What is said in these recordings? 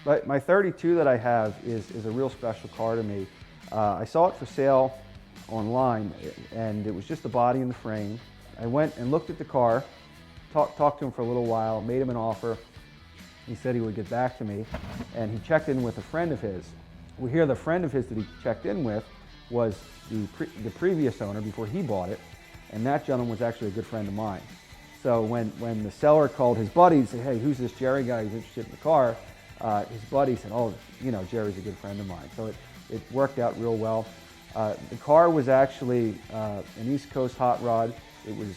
But my 32 that I have is a real special car to me. I saw it for sale online, and it was just the body and the frame. I went and looked at the car, talked to him for a little while, made him an offer. He said he would get back to me, and he checked in with a friend of his. Well, here the friend of his that he checked in with was the previous owner before he bought it, and that gentleman was actually a good friend of mine. So when the seller called his buddy and said, "Hey, who's this Jerry guy who's interested in the car?" His buddy said, "Oh, you know, Jerry's a good friend of mine." So it worked out real well. The car was actually an East Coast hot rod. It was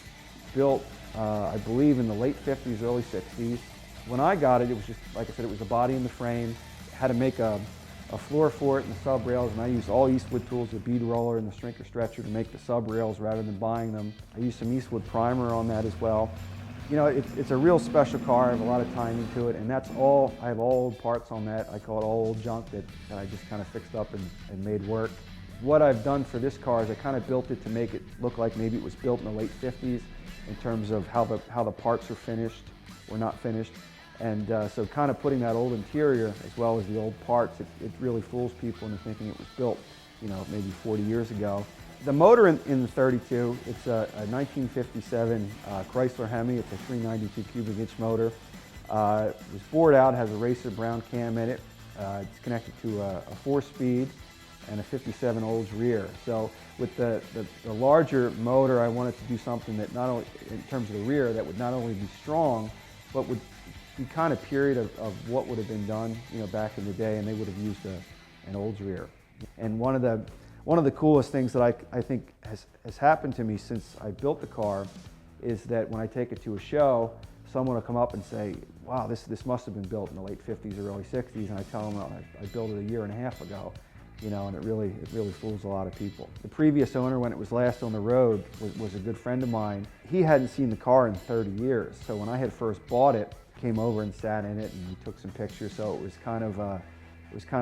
built, I believe, in the late 50s, early 60s. When I got it, it was just, like I said, it was the body and the frame. Had to make a floor for it and the sub rails, and I used all Eastwood tools, the bead roller and the shrinker stretcher, to make the sub rails rather than buying them. I used some Eastwood primer on that as well. You know, it's a real special car. I have a lot of time into it, and that's all. I have all old parts on that. I call it all old junk that I just kind of fixed up and made work. What I've done for this car is I kind of built it to make it look like maybe it was built in the late 50s in terms of how the parts are finished or not finished. And so kind of putting that old interior as well as the old parts, it really fools people into thinking it was built, you know, maybe 40 years ago. The motor in the 32, it's a 1957 Chrysler Hemi. It's a 392 cubic inch motor. It was bored out, has a racer brown cam in it. It's connected to a 4-speed and a 57 Olds rear. So with the larger motor, I wanted to do something that not only, in terms of the rear, that would not only be strong, but would be kind of period of what would have been done, you know, back in the day, and they would have used an Olds rear. And one of the coolest things that I think has happened to me since I built the car is that when I take it to a show, someone will come up and say, "Wow, this must have been built in the late 50s or early 60s," and I tell them, "Well, I built it a year and a half ago." You know, and it really fools a lot of people. The previous owner, when it was last on the road, was a good friend of mine. He hadn't seen the car in 30 years, so when I had first bought it, came over and sat in it, and we took some pictures. So it was kind of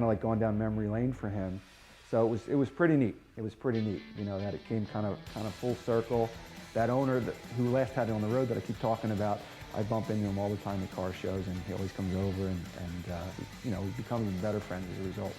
like going down memory lane for him. So it was pretty neat. It was pretty neat, you know, that it came kind of full circle. That owner who last had it on the road that I keep talking about, I bump into him all the time at car shows, and he always comes over, and you know, we've become even better friends as a result.